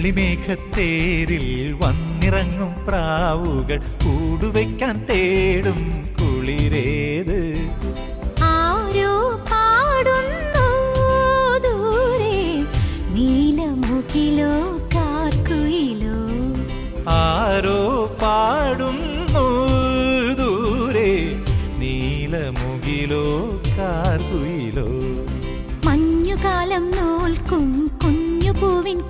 വെള്ളിമേഘത്തേരിൽ വന്നിറങ്ങും പ്രാവുകൾ കൂടുവയ്ക്കാൻ തേടും കുളിരേത്. ആരോ പാടുന്നു ദൂരെ നീലമുകിലോ കാർക്കുയിലോ. ആരോ പാടുന്നു ദൂരെ നീലമുകിലോ കാർക്കുയിലോ. മഞ്ഞുകാലം നോൽക്കും കുഞ്ഞുപൂവിൻ